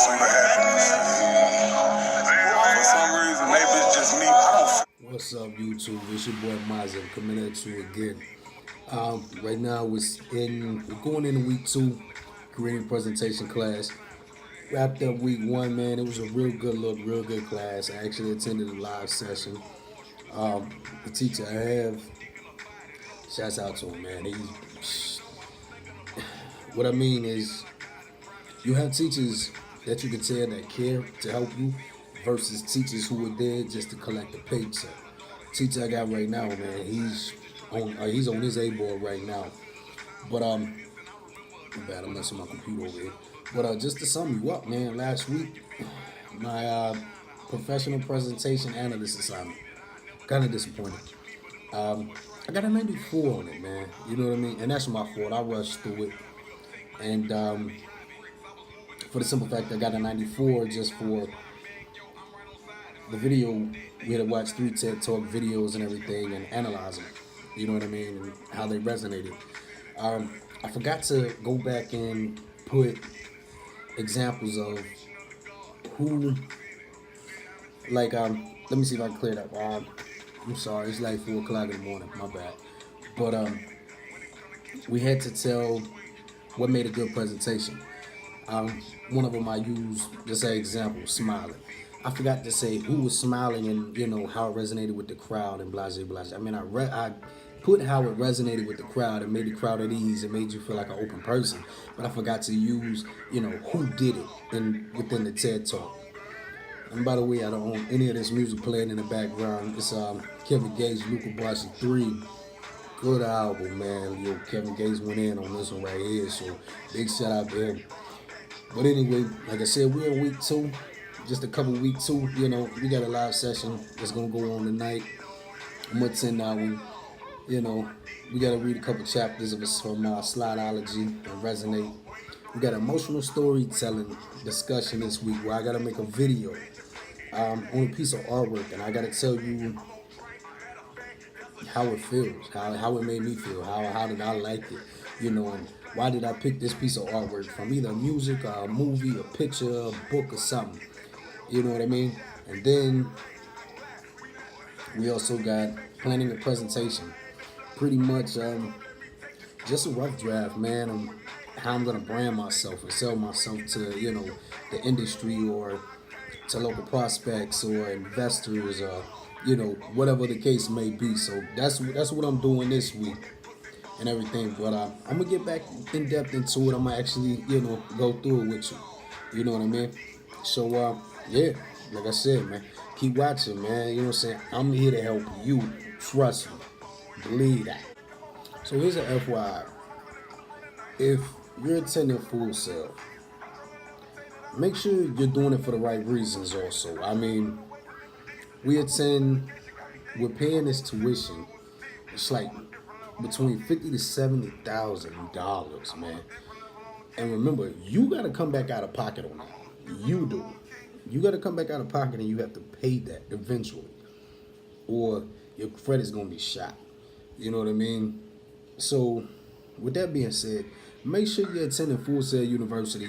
super happiness. For some reason, maybe it's just me. I don't. What's up, YouTube? It's your boy Mazem coming at you again. Right now, we're going into week 2, creating presentation class. Wrapped up week 1, man. It was a real good look, real good class. I actually attended a live session. The teacher I have, shouts out to him, man. What I mean is, you have teachers that you can tell that care to help you, versus teachers who are there just to collect a paycheck. Teacher I got right now, man, he's on his A board right now. But I'm bad, I'm messing with my computer over here. But just to sum you up, man, last week my professional presentation analyst assignment, kind of disappointed. I got a 94 on it, man. You know what I mean? And that's my fault. I rushed through it, and for the simple fact I got a 94 just for the video. We had to watch 3 TED Talk videos and everything and analyze them. You know what I mean? And how they resonated. I forgot to go back and put examples of who, like, let me see if I can clear that. I'm sorry, it's like 4 o'clock in the morning, my bad. But we had to tell what made a good presentation. One of them I used, just an example, smiling. I forgot to say who was smiling and, how it resonated with the crowd and blah, blah, blah. I mean, I put how it resonated with the crowd and made the crowd at ease and made you feel like an open person. But I forgot to use, who did it within the TED Talk. And by the way, I don't own any of this music playing in the background. It's Kevin Gates, Luca Brasi 3. Good album, man. Yo, Kevin Gates went in on this one right here, so big shout out to him. But anyway, like I said, we're in week 2. Just a couple week 2, we got a live session that's gonna go on tonight. I'm gonna attend that one. We gotta read a couple chapters of it from Slideology and Resonate. We got emotional storytelling discussion this week where I gotta make a video on a piece of artwork, and I gotta tell you how it feels, how it made me feel, how did I like it, and why did I pick this piece of artwork from either music, a movie, a picture, a book, or something. You know what I mean? And then we also got planning a presentation. Pretty much just a rough draft, man, on how I'm gonna brand myself and sell myself to, the industry or to local prospects or investors or, whatever the case may be. So that's what I'm doing this week and everything. But I'm gonna get back in depth into it. I'm gonna actually, go through it with you. You know what I mean? So yeah, like I said, man, keep watching, man. You know what I'm saying? I'm here to help you. Trust me. Believe that. So here's an FYI. If you're attending Fullsail, make sure you're doing it for the right reasons also. I mean, we're paying this tuition. It's like between $50,000 to $70,000, man. And remember, you gotta come back out of pocket on that. You do. You gotta come back out of pocket and you have to pay that eventually. Or your credit's gonna be shot. You know what I mean? So, with that being said, make sure you're attending Fullsail University,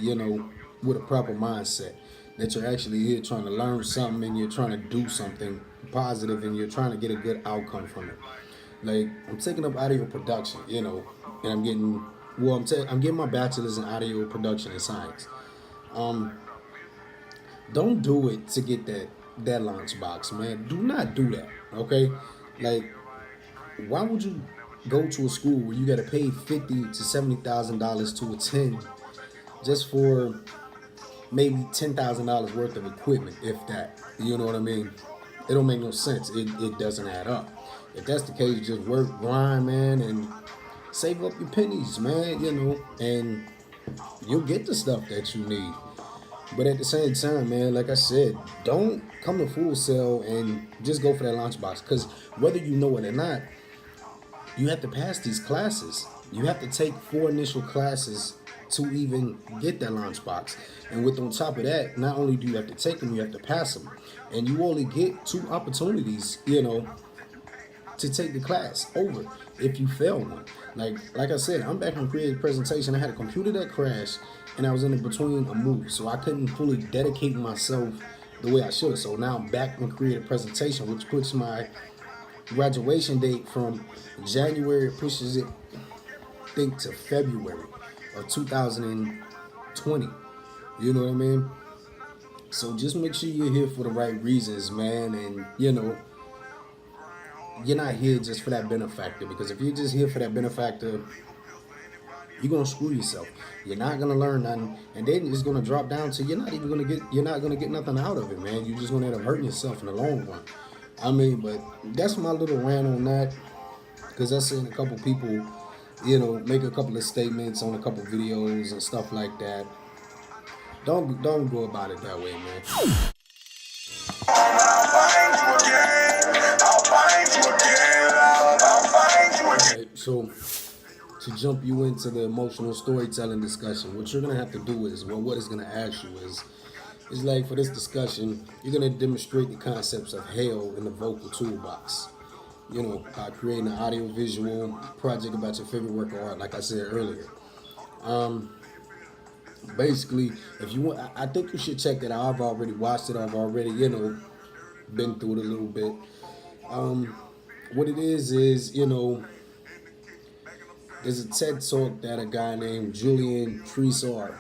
with a proper mindset. That you're actually here trying to learn something and you're trying to do something positive and you're trying to get a good outcome from it. Like, I'm taking up audio production, and I'm getting my bachelor's in audio production and science. Don't do it to get that lunchbox, man. Do not do that, okay? Like, why would you go to a school where you got to pay $50,000 to $70,000 to attend just for maybe $10,000 worth of equipment, if that? You know what I mean? It don't make no sense. It doesn't add up. If that's the case, just work, grind, man, and save up your pennies, man. And you'll get the stuff that you need. But at the same time, man, like I said, don't come to Fullsail and just go for that lunchbox. Because whether you know it or not, you have to pass these classes. You have to take 4 initial classes to even get that lunchbox. And on top of that, not only do you have to take them, you have to pass them. And you only get 2 opportunities, to take the class over. if you fail one. Like I said, I'm back on creative presentation. I had a computer that crashed, and I was in between a move, so I couldn't fully dedicate myself the way I should. So now I'm back on creative presentation, which puts my graduation date from January, pushes it, I think, to February of 2020. You know what I mean? So just make sure you're here for the right reasons, man. And you're not here just for that benefactor. Because if you're just here for that benefactor, you're gonna screw yourself. You're not gonna learn nothing, and then it's gonna drop down to you're not gonna get nothing out of it, man. You're just gonna end up hurting yourself in the long run. I mean, but that's my little rant on that. Because I've seen a couple people, make a couple of statements on a couple videos and stuff like that. Don't go about it that way, man. Okay, so to jump you into the emotional storytelling discussion, what you're gonna have to do is, well, what it's gonna ask you is like for this discussion, you're gonna demonstrate the concepts of hell in the vocal toolbox. By creating an audio visual project about your favorite work of art, like I said earlier. Basically, if you want, I think you should check that out. I've already watched it. I've already, been through it a little bit. What it is, there's a TED talk that a guy named Julian Trezor,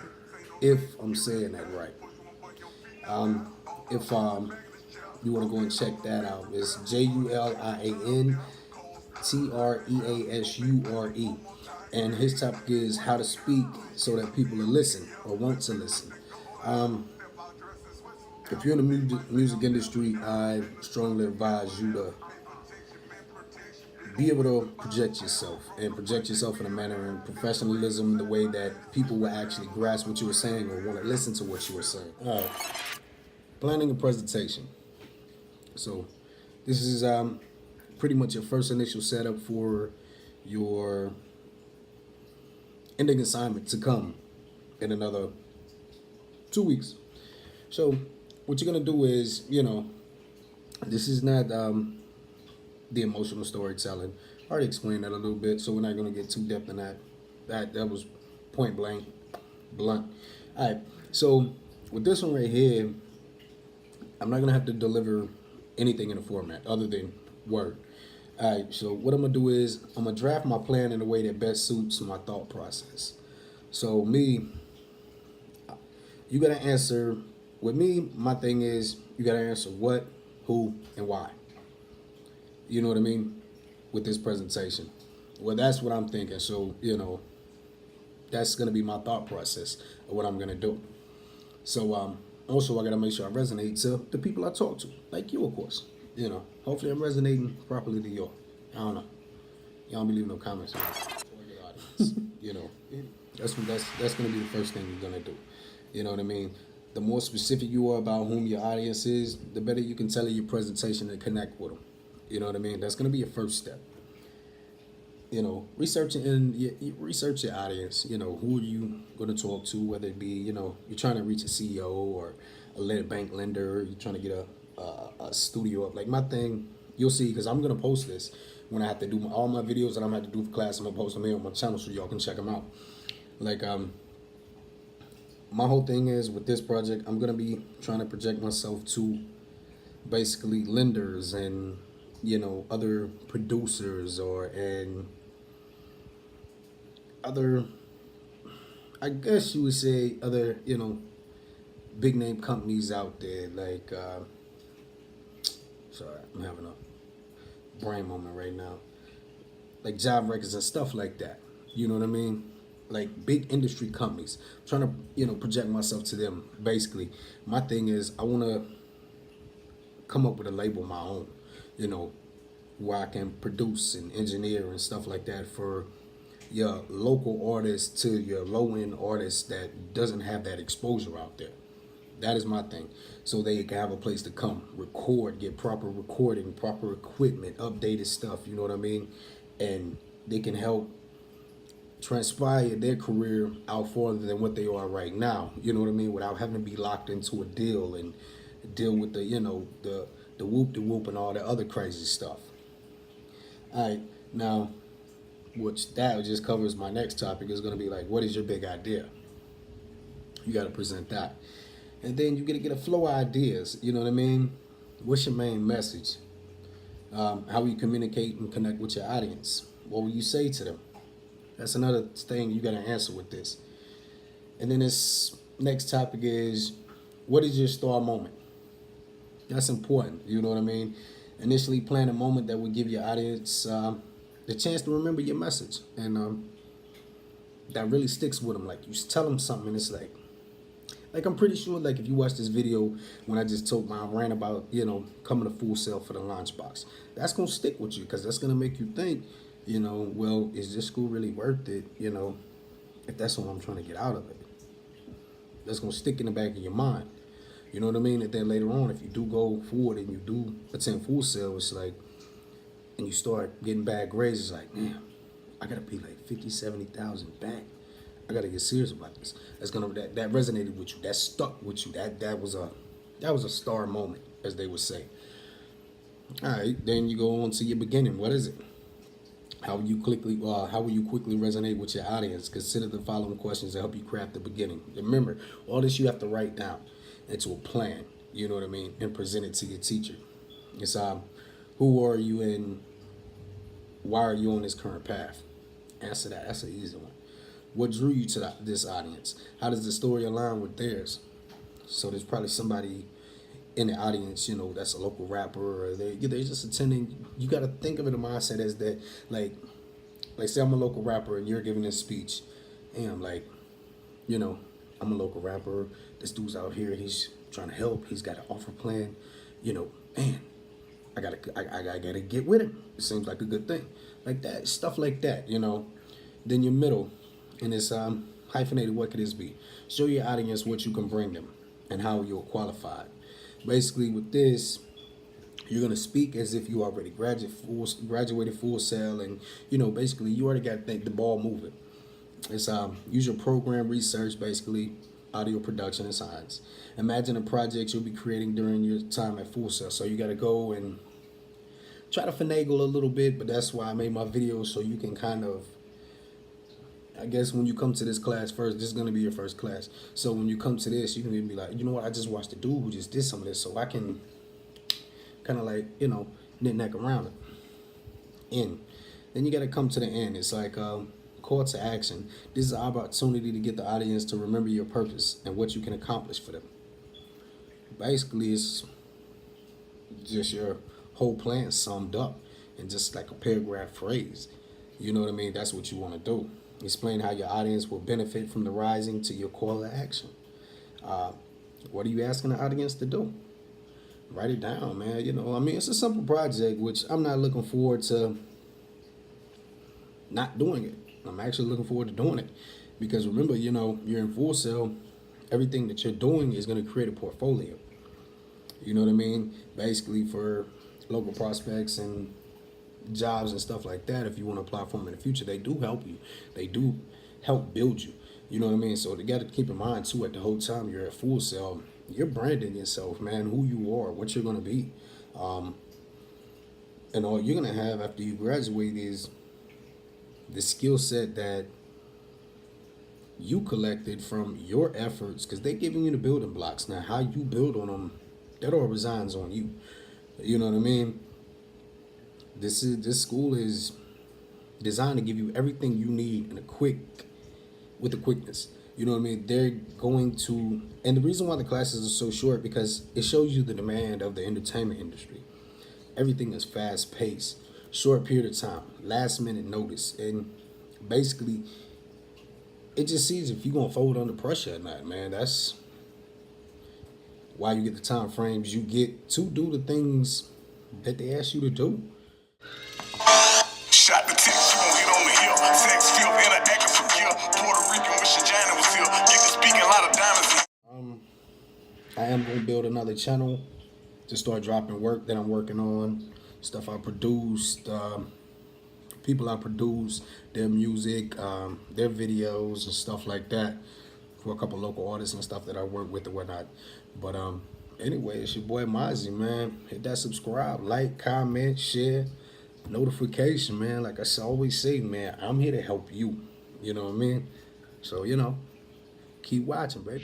if I'm saying that right. If you want to go and check that out, it's JulianTreasure, and his topic is how to speak so that people will listen or want to listen. If you're in the music industry, I strongly advise you to be able to project yourself in a manner and professionalism, the way that people will actually grasp what you were saying or want to listen to what you were saying. All right, planning a presentation. So this is pretty much your first initial setup for your ending assignment to come in another 2 weeks. So what you're gonna do is, this is not the emotional storytelling. I already explained that a little bit, so we're not gonna get too depth in that. That was point blank, blunt. All right. So with this one right here, I'm not gonna have to deliver anything in a format other than word. All right. So what I'm gonna do is I'm gonna draft my plan in a way that best suits my thought process. So you gotta answer. With me, my thing is you gotta answer what, who, and why. You know what I mean? With this presentation. Well, that's what I'm thinking. So, that's going to be my thought process of what I'm going to do. So, also, I got to make sure I resonate to the people I talk to, like you, of course. Hopefully I'm resonating properly to y'all. I don't know. Y'all don't be leaving no comments for your audience. That's going to be the first thing you're going to do. You know what I mean? The more specific you are about whom your audience is, the better you can tailor your presentation and connect with them. You know what I mean? That's going to be your first step. Research your audience. Who are you going to talk to? Whether it be, you're trying to reach a CEO or a bank lender. You're trying to get a studio up. Like my thing, you'll see, because I'm going to post this when I have to do all my videos that I'm going to have to do for class. I'm going to post them here on my channel so y'all can check them out. Like, my whole thing is with this project, I'm going to be trying to project myself to basically lenders and other producers and other, I guess you would say, other, big name companies out there. Like, sorry, I'm having a brain moment right now. Like Job Records and stuff like that. You know what I mean? Like big industry companies. I'm trying to, project myself to them. Basically, my thing is I want to come up with a label of my own. Where I can produce and engineer and stuff like that for your local artists to your low-end artists that doesn't have that exposure out there. That is my thing. So they can have a place to come, record, get proper recording, proper equipment, updated stuff, you know what I mean? And they can help transpire their career out farther than what they are right now, you know what I mean? Without having to be locked into a deal and deal with the, the whoop-de-whoop and all the other crazy stuff. All right, now which that just covers my next topic, is going to be like, what is your big idea? You got to present that. And then you got to get a flow of ideas. You know what I mean? What's your main message? How will you communicate and connect with your audience? What will you say to them? That's another thing you got to answer with this. And then this next topic is, what is your star moment? That's important. You know what I mean? Initially plan a moment that will give your audience the chance to remember your message. And that really sticks with them. Like, you tell them something and it's like I'm pretty sure, like, if you watch this video when I just told my rant about, coming to Full Sail for the lunchbox, that's going to stick with you because that's going to make you think, well, is this school really worth it? If that's what I'm trying to get out of it. That's going to stick in the back of your mind. You know what I mean? And then later on, if you do go forward and you do attend Full Sail, it's like, and you start getting bad grades, it's like, man, I got to pay like 50, 70,000 back. I gotta get serious about this. That resonated with you. That stuck with you. That was a star moment, as they would say. All right, then you go on to your beginning. What is it? How will you quickly resonate with your audience? Consider the following questions to help you craft the beginning. Remember, all this you have to write down into a plan. You know what I mean, and present it to your teacher. It's who are you and why are you on this current path? Answer that. That's an easy one. What drew you to this audience? How does the story align with theirs? So there's probably somebody in the audience, that's a local rapper, or they're just attending. You got to think of it in a mindset as that, like say I'm a local rapper and you're giving this speech, and I'm like, I'm a local rapper. This dude's out here. He's trying to help. He's got an offer plan. Man, I gotta get with him. It seems like a good thing, like that, stuff like that. Then your middle. And it's hyphenated. What could this be? Show your audience what you can bring them and how you're qualified. Basically, with this, you're gonna speak as if you already graduated Full Sail, and basically you already got the ball moving. It's use your program research, basically audio production and science. Imagine a project you'll be creating during your time at Full Sail. So you got to go and try to finagle a little bit, but that's why I made my videos, so you can kind of, I guess when you come to this class first, this is going to be your first class. So when you come to this, you can be like, you know what, I just watched the dude who just did some of this, so I can kind of like, knick-knack around it. End. Then you got to come to the end. It's like call to action. This is an opportunity to get the audience to remember your purpose and what you can accomplish for them. Basically, it's just your whole plan summed up in just like a paragraph phrase. You know what I mean? That's what you want to do. Explain how your audience will benefit from the rising to your call to action. What are you asking the audience to do? Write it down, man. It's a simple project, which I'm not looking forward to not doing it. I'm actually looking forward to doing it. Because remember, you're in Full Sail. Everything that you're doing is going to create a portfolio. You know what I mean? Basically for local prospects and jobs and stuff like that, if you want to apply for them in the future, they do help you. They do help build you. You know what I mean? So they got to keep in mind too, at the whole time you're at Full Sail, you're branding yourself, man, who you are, what you're going to be. And all you're going to have after you graduate is the skill set that you collected from your efforts, because they're giving you the building blocks. Now, how you build on them, that all resigns on you. You know what I mean? This school is designed to give you everything you need with the quickness. You know what I mean? They're going to, and the reason why the classes are so short, because it shows you the demand of the entertainment industry. Everything is fast paced, short period of time, last minute notice, and basically, it just sees if you're gonna fold under pressure or not, man. That's why you get the time frames you get to do the things that they ask you to do. Shot the text, you won't get on the hill. Sex field, interacting from here. Puerto Rican, wish Jana was here. Get to speaking a lot of diamonds. I am gonna build another channel to start dropping work that I'm working on, stuff I produced, people I produce, their music, their videos and stuff like that, for a couple local artists and stuff that I work with and whatnot. But anyway, it's your boy Mozzie, man. Hit that subscribe, like, comment, share. notification, man. Like always say, man, I'm here to help you. You know what I mean? So, keep watching, baby.